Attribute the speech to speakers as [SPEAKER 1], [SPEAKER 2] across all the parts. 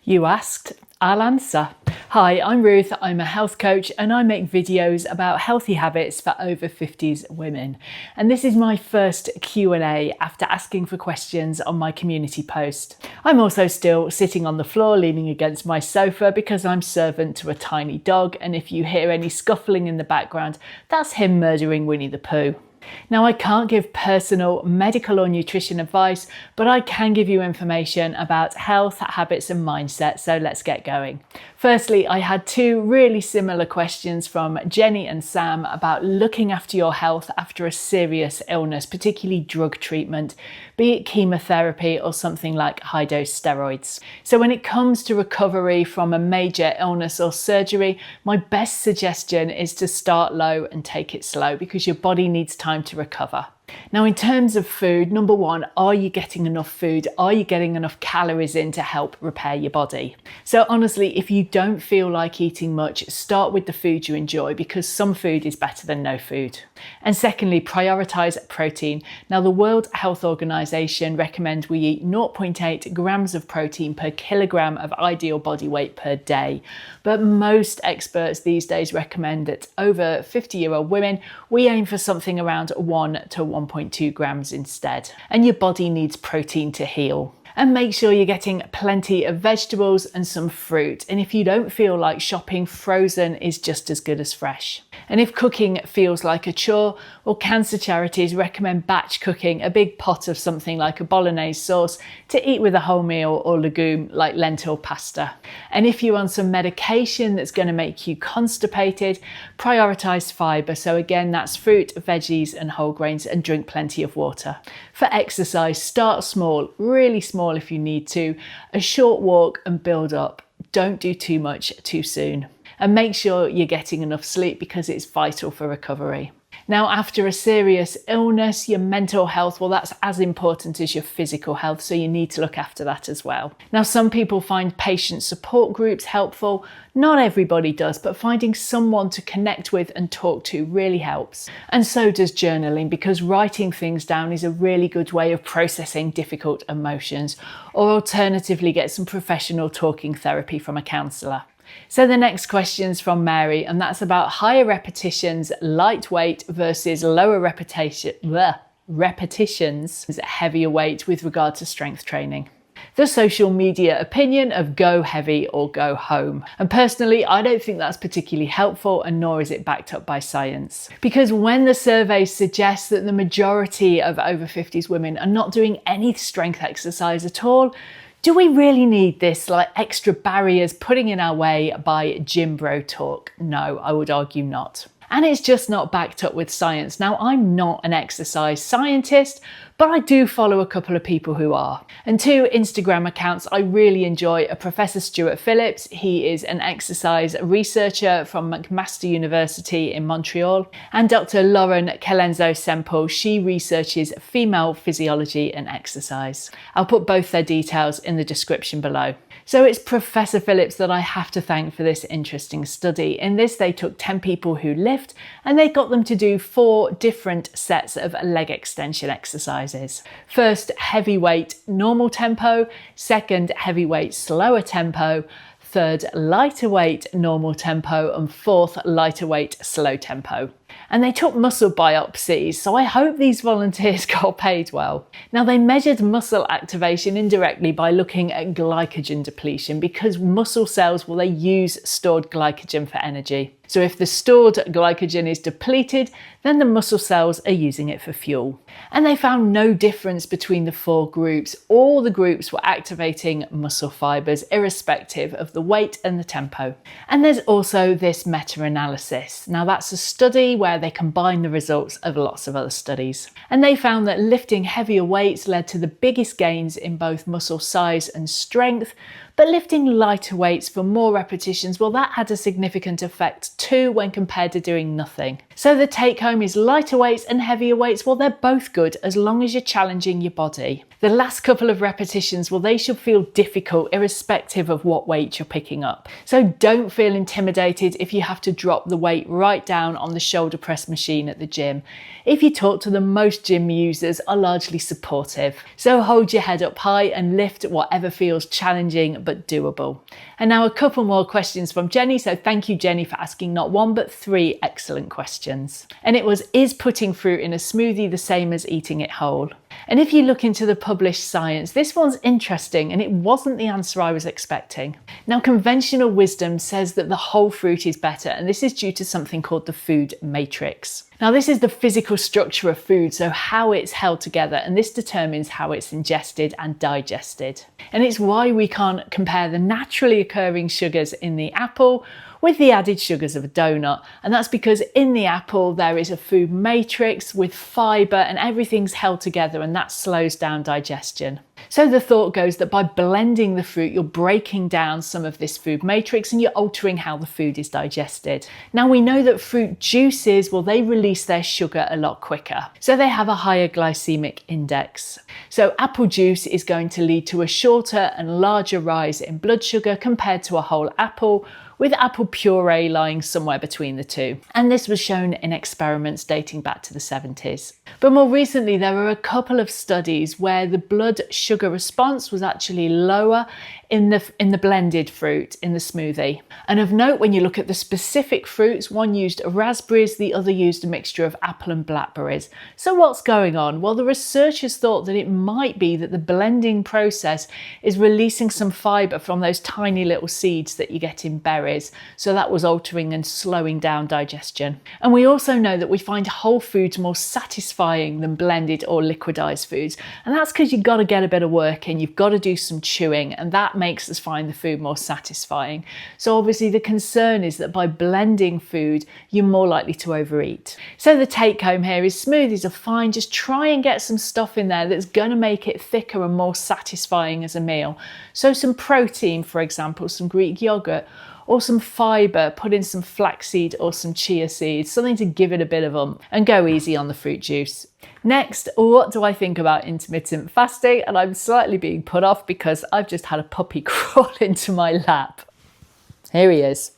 [SPEAKER 1] You asked, I'll answer. Hi, I'm Ruth, I'm a health coach and I make videos about healthy habits for over 50s women. And this is my first Q&A after asking for questions on my community post. I'm also still sitting on the floor leaning against my sofa because I'm servant to a tiny dog, and if you hear any scuffling in the background, that's him murdering Winnie the Pooh. Now, I can't give personal medical or nutrition advice, but I can give you information about health, habits and mindset, so let's get going. Firstly, I had two really similar questions from Jenny and Sam about looking after your health after a serious illness, particularly drug treatment, be it chemotherapy or something like high-dose steroids. So when it comes to recovery from a major illness or surgery, my best suggestion is to start low and take it slow because your body needs time to recover. Now, in terms of food, number one, are you getting enough food? Are you getting enough calories in to help repair your body? So honestly, if you don't feel like eating much, start with the food you enjoy because some food is better than no food. And secondly, prioritize protein. Now, the World Health Organization recommends we eat 0.8 grams of protein per kilogram of ideal body weight per day. But most experts these days recommend that over 50-year-old women, we aim for something around 1 to 1.2 grams instead. And your body needs protein to heal. And make sure you're getting plenty of vegetables and some fruit. And if you don't feel like shopping, frozen is just as good as fresh. And if cooking feels like a chore, well, cancer charities recommend batch cooking a big pot of something like a bolognese sauce to eat with a whole meal or legume like lentil pasta. And if you're on some medication that's going to make you constipated, prioritize fiber. So again, that's fruit, veggies and whole grains, and drink plenty of water. For exercise, start small, really small if you need to, a short walk and build up. Don't do too much too soon. And make sure you're getting enough sleep because it's vital for recovery. Now, after a serious illness, your mental health, well, that's as important as your physical health, so you need to look after that as well. Now, some people find patient support groups helpful. Not everybody does, but finding someone to connect with and talk to really helps. And so does journaling, because writing things down is a really good way of processing difficult emotions, or alternatively get some professional talking therapy from a counsellor. So the next question's from Mary, and that's about higher repetitions, lightweight versus lower repetitions, heavier weight with regard to strength training. The social media opinion of go heavy or go home. And personally, I don't think that's particularly helpful, and nor is it backed up by science. Because when the surveys suggest that the majority of over 50s women are not doing any strength exercise at all, do we really need this extra barriers putting in our way by gym bro talk? No, I would argue not. And it's just not backed up with science. Now, I'm not an exercise scientist, but I do follow a couple of people who are. And two Instagram accounts I really enjoy are Professor Stuart Phillips. He is an exercise researcher from McMaster University in Montreal. And Dr. Lauren Colendo-Semple. She researches female physiology and exercise. I'll put both their details in the description below. So it's Professor Phillips that I have to thank for this interesting study. In this, they took 10 people who lift and they got them to do 4 different sets of leg extension exercises. First, heavyweight normal tempo. Second, heavyweight slower tempo. Third, lighter weight normal tempo. And fourth, lighter weight slow tempo. And they took muscle biopsies, so I hope these volunteers got paid well. Now, they measured muscle activation indirectly by looking at glycogen depletion, because muscle cells, well, they use stored glycogen for energy. So if the stored glycogen is depleted, then the muscle cells are using it for fuel. And they found no difference between the 4 groups. All the groups were activating muscle fibers, irrespective of the weight and the tempo. And there's also this meta-analysis. Now, that's a study where they combine the results of lots of other studies. And they found that lifting heavier weights led to the biggest gains in both muscle size and strength, but lifting lighter weights for more repetitions, well, that had a significant effect too when compared to doing nothing. So the take home is lighter weights and heavier weights, well, they're both good as long as you're challenging your body. The last couple of repetitions, well, they should feel difficult irrespective of what weight you're picking up. So don't feel intimidated if you have to drop the weight right down on the shoulder press machine at the gym. If you talk to them, most gym users are largely supportive. So hold your head up high and lift whatever feels challenging but doable. And now a couple more questions from Jenny. So thank you, Jenny, for asking not one, but 3 excellent questions. And it was, is putting fruit in a smoothie the same as eating it whole? And if you look into the published science, this one's interesting and it wasn't the answer I was expecting. Now, conventional wisdom says that the whole fruit is better, and this is due to something called the food matrix. Now, this is the physical structure of food, so how it's held together, and this determines how it's ingested and digested. And it's why we can't compare the naturally occurring sugars in the apple with the added sugars of a donut. And that's because in the apple, there is a food matrix with fibre and everything's held together, and that slows down digestion. So the thought goes that by blending the fruit, you're breaking down some of this food matrix and you're altering how the food is digested. Now we know that fruit juices, well, they release their sugar a lot quicker. So they have a higher glycemic index. So apple juice is going to lead to a shorter and larger rise in blood sugar compared to a whole apple, with apple puree lying somewhere between the two. And this was shown in experiments dating back to the 70s. But more recently, there were a couple of studies where the blood sugar response was actually lower in the blended fruit in the smoothie. And of note, when you look at the specific fruits, one used raspberries, the other used a mixture of apple and blackberries. So what's going on? Well, the researchers thought that it might be that the blending process is releasing some fibre from those tiny little seeds that you get in berries. So that was altering and slowing down digestion. And we also know that we find whole foods more satisfying than blended or liquidized foods. And that's because you've got to get a bit of work in, you've got to do some chewing, and that makes us find the food more satisfying. So obviously the concern is that by blending food, you're more likely to overeat. So the take home here is smoothies are fine, just try and get some stuff in there that's going to make it thicker and more satisfying as a meal. So some protein, for example, some Greek yogurt, or some fibre, put in some flaxseed or some chia seeds, something to give it a bit of oomph, and go easy on the fruit juice. Next, what do I think about intermittent fasting? And I'm slightly being put off because I've just had a puppy crawl into my lap. Here he is.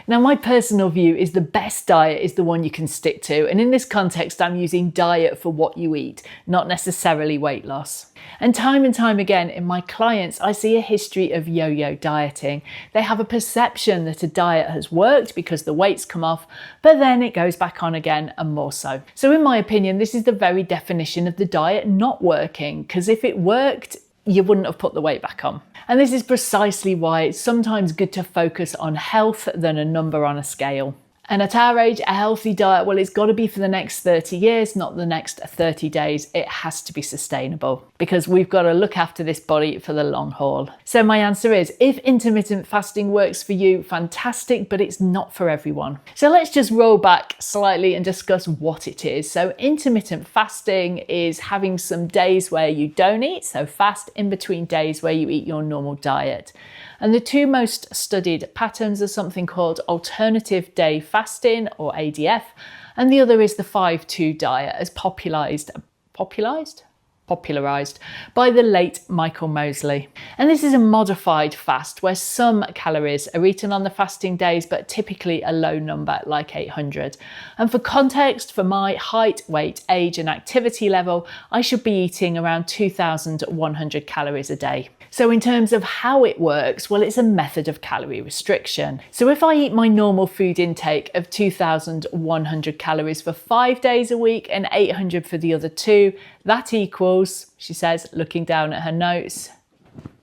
[SPEAKER 1] Now, my personal view is the best diet is the one you can stick to. And in this context, I'm using diet for what you eat, not necessarily weight loss. And time again in my clients, I see a history of yo-yo dieting. They have a perception that a diet has worked because the weight's come off, but then it goes back on again and more so. So in my opinion, this is the very definition of the diet not working, because if it worked, you wouldn't have put the weight back on. And this is precisely why it's sometimes good to focus on health than a number on a scale. And at our age, a healthy diet, well, it's got to be for the next 30 years, not the next 30 days. It has to be sustainable because we've got to look after this body for the long haul. So my answer is, if intermittent fasting works for you, fantastic, but it's not for everyone. So let's just roll back slightly and discuss what it is. So intermittent fasting is having some days where you don't eat, so fast in between days where you eat your normal diet. And the two most studied patterns are something called alternative day fasting, or ADF, and the other is the 5-2 diet, as popularized by the late Michael Mosley. And this is a modified fast where some calories are eaten on the fasting days, but typically a low number like 800. And for context, for my height, weight, age and activity level, I should be eating around 2,100 calories a day. So in terms of how it works, well, it's a method of calorie restriction. So if I eat my normal food intake of 2,100 calories for 5 days a week and 800 for the other 2, that equals, she says, looking down at her notes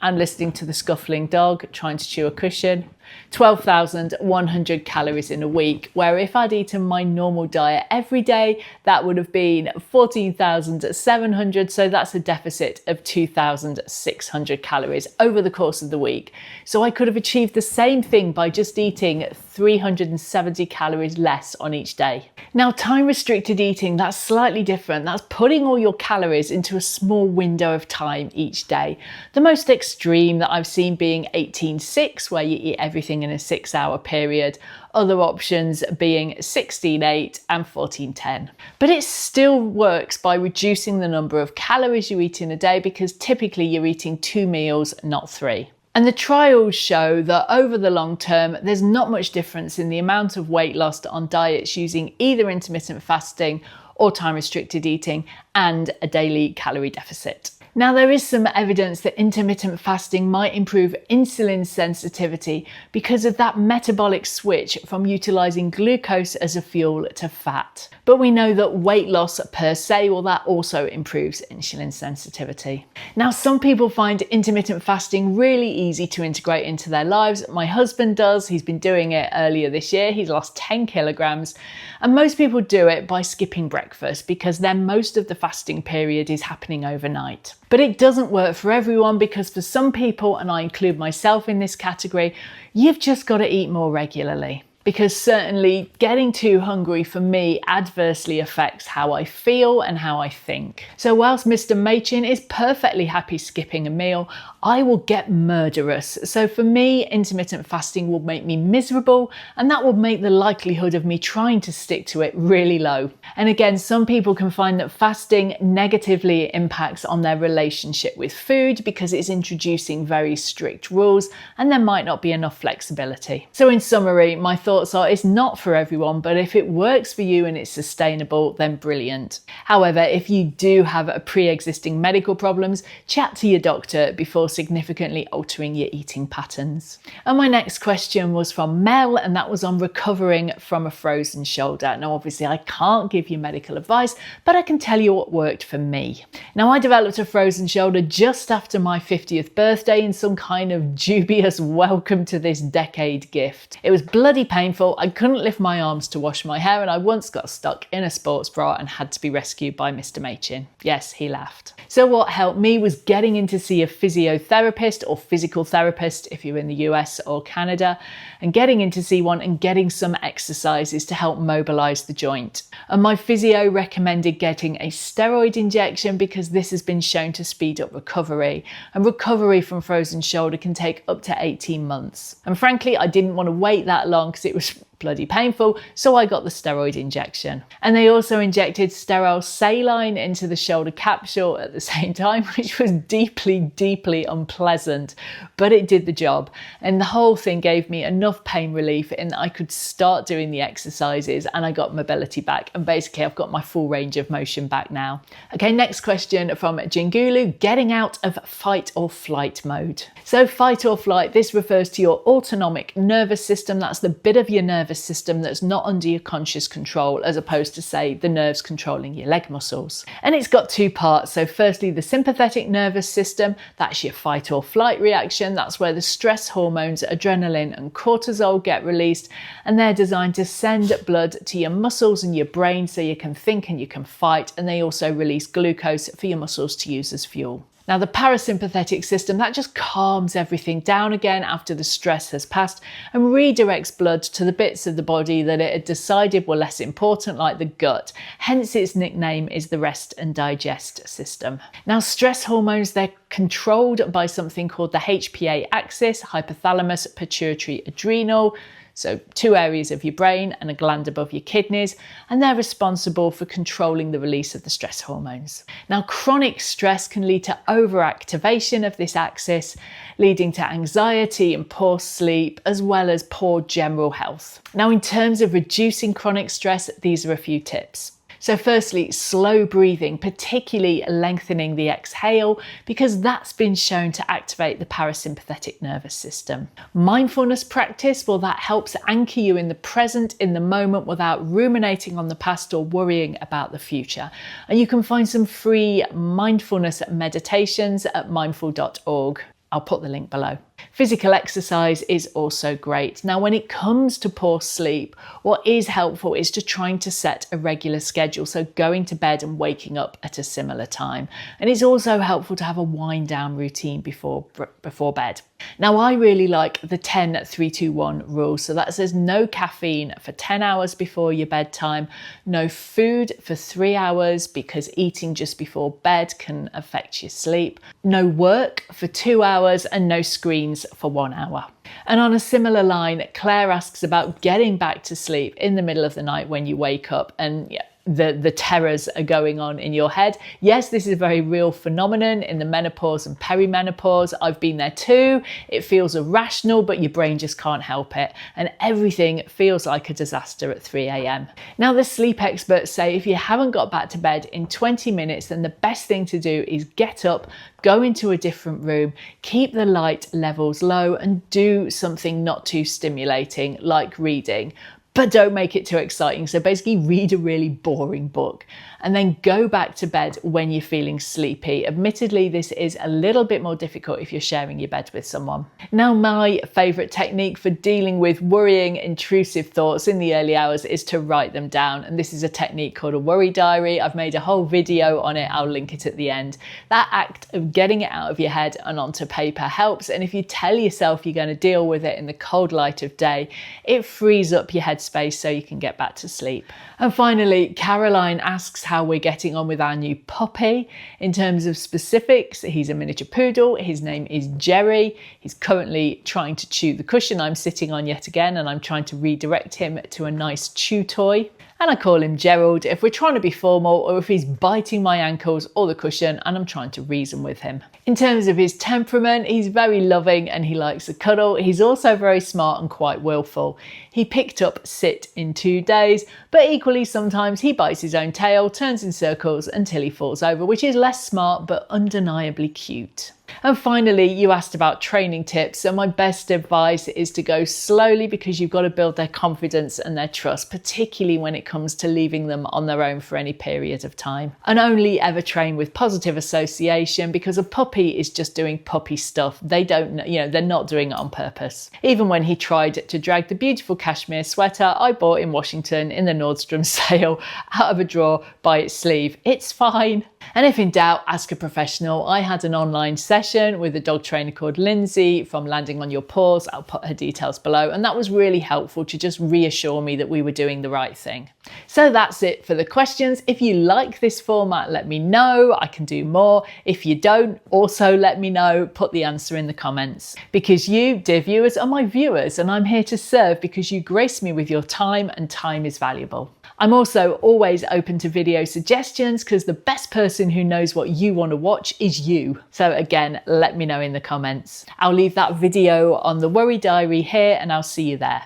[SPEAKER 1] and listening to the scuffling dog trying to chew a cushion, 12,100 calories in a week, where if I'd eaten my normal diet every day, that would have been 14,700. So that's a deficit of 2,600 calories over the course of the week. So I could have achieved the same thing by just eating 370 calories less on each day. Now, time restricted eating, that's slightly different. That's putting all your calories into a small window of time each day. The most extreme that I've seen being 18-6, where you eat everything in a 6-hour period. Other options being 16-8 and 14-10. But it still works by reducing the number of calories you eat in a day, because typically you're eating 2 meals, not 3. And the trials show that over the long term, there's not much difference in the amount of weight lost on diets using either intermittent fasting or time restricted eating and a daily calorie deficit. Now, there is some evidence that intermittent fasting might improve insulin sensitivity because of that metabolic switch from utilizing glucose as a fuel to fat. But we know that weight loss per se, well, that also improves insulin sensitivity. Now, some people find intermittent fasting really easy to integrate into their lives. My husband does. He's been doing it earlier this year. He's lost 10 kilograms. And most people do it by skipping breakfast because then most of the fasting period is happening overnight. But it doesn't work for everyone because for some people, and I include myself in this category, you've just got to eat more regularly. Because certainly getting too hungry for me adversely affects how I feel and how I think. So whilst Mr. Machin is perfectly happy skipping a meal, I will get murderous. So for me, intermittent fasting will make me miserable, and that will make the likelihood of me trying to stick to it really low. And again, some people can find that fasting negatively impacts on their relationship with food because it's introducing very strict rules and there might not be enough flexibility. So in summary, my thoughts are it's not for everyone, but if it works for you and it's sustainable, then brilliant. However, if you do have a pre-existing medical problems, chat to your doctor before significantly altering your eating patterns. And my next question was from Mel, and that was on recovering from a frozen shoulder. Now, obviously I can't give you medical advice, but I can tell you what worked for me. Now, I developed a frozen shoulder just after my 50th birthday in some kind of dubious welcome to this decade gift. It was bloody painful. I couldn't lift my arms to wash my hair, and I once got stuck in a sports bra and had to be rescued by Mr. Machin. Yes, he laughed. So what helped me was getting in to see a physiotherapist or physical therapist if you're in the US or Canada, and getting in to see one and getting some exercises to help mobilize the joint. And my physio recommended getting a steroid injection because this has been shown to speed up recovery, and recovery from frozen shoulder can take up to 18 months. And frankly, I didn't want to wait that long because it was bloody painful, so I got the steroid injection. And they also injected sterile saline into the shoulder capsule at the same time, which was deeply unpleasant, but it did the job. And the whole thing gave me enough pain relief in that I could start doing the exercises and I got mobility back, and basically I've got my full range of motion back now. Okay, next question from Jingulu, getting out of fight or flight mode. So fight or flight, this refers to your autonomic nervous system. That's the bit of your nervous system that's not under your conscious control, as opposed to, say, the nerves controlling your leg muscles. And it's got two parts. So firstly, the sympathetic nervous system, that's your fight or flight reaction. That's where the stress hormones, adrenaline and cortisol get released, and they're designed to send blood to your muscles and your brain so you can think and you can fight. And they also release glucose for your muscles to use as fuel. Now, the parasympathetic system, that just calms everything down again after the stress has passed and redirects blood to the bits of the body that it had decided were less important, like the gut. Hence, its nickname is the rest and digest system. Now, stress hormones, they're controlled by something called the HPA axis, hypothalamus, pituitary, adrenal. So 2 areas of your brain and a gland above your kidneys, and they're responsible for controlling the release of the stress hormones. Now, chronic stress can lead to overactivation of this axis, leading to anxiety and poor sleep, as well as poor general health. Now, in terms of reducing chronic stress, these are a few tips. So firstly, slow breathing, particularly lengthening the exhale, because that's been shown to activate the parasympathetic nervous system. Mindfulness practice, well, that helps anchor you in the present, in the moment, without ruminating on the past or worrying about the future. And you can find some free mindfulness meditations at mindful.org. I'll put the link below. Physical exercise is also great. Now, when it comes to poor sleep, what is helpful is to trying to set a regular schedule. So going to bed and waking up at a similar time. And it's also helpful to have a wind down routine before bed. Now, I really like the 10-3-2-1 rule. So that says no caffeine for 10 hours before your bedtime, no food for 3 hours because eating just before bed can affect your sleep, no work for 2 hours, and no screens for 1 hour. And on a similar line, Claire asks about getting back to sleep in the middle of the night when you wake up. And yeah, the terrors are going on in your head. Yes, this is a very real phenomenon in the menopause and perimenopause. I've been there too. It feels irrational, but your brain just can't help it. And everything feels like a disaster at 3 a.m. Now, the sleep experts say if you haven't got back to bed in 20 minutes, then the best thing to do is get up, go into a different room, keep the light levels low, and do something not too stimulating like reading. But don't make it too exciting. So basically read a really boring book and then go back to bed when you're feeling sleepy. Admittedly, this is a little bit more difficult if you're sharing your bed with someone. Now, my favourite technique for dealing with worrying, intrusive thoughts in the early hours is to write them down. And this is a technique called a worry diary. I've made a whole video on it. I'll link it at the end. That act of getting it out of your head and onto paper helps. And if you tell yourself you're going to deal with it in the cold light of day, it frees up your headspace so you can get back to sleep. And finally, Caroline asks how we're getting on with our new puppy. In terms of specifics, he's a miniature poodle. His name is Jerry. He's currently trying to chew the cushion I'm sitting on yet again, and I'm trying to redirect him to a nice chew toy. And I call him Gerald if we're trying to be formal, or if he's biting my ankles or the cushion and I'm trying to reason with him. In terms of his temperament, he's very loving and he likes a cuddle. He's also very smart and quite willful. He picked up sit in 2 days, but equally sometimes he bites his own tail, turns in circles until he falls over, which is less smart but undeniably cute. And finally, you asked about training tips. So my best advice is to go slowly, because you've got to build their confidence and their trust, particularly when it comes to leaving them on their own for any period of time. And only ever train with positive association, because a puppy is just doing puppy stuff. They don't, they're not doing it on purpose. Even when he tried to drag the beautiful cashmere sweater I bought in Washington in the Nordstrom sale out of a drawer by its sleeve, it's fine. And if in doubt, ask a professional. I had an online session with a dog trainer called Lindsay from Landing on Your Paws. I'll put her details below. And that was really helpful to just reassure me that we were doing the right thing. So that's it for the questions. If you like this format, let me know. I can do more. If you don't, also let me know. Put the answer in the comments. Because you, dear viewers, are my viewers, and I'm here to serve because you grace me with your time, and time is valuable. I'm also always open to video suggestions, because the best person who knows what you want to watch is you. So again, let me know in the comments. I'll leave that video on the worry diary here, and I'll see you there.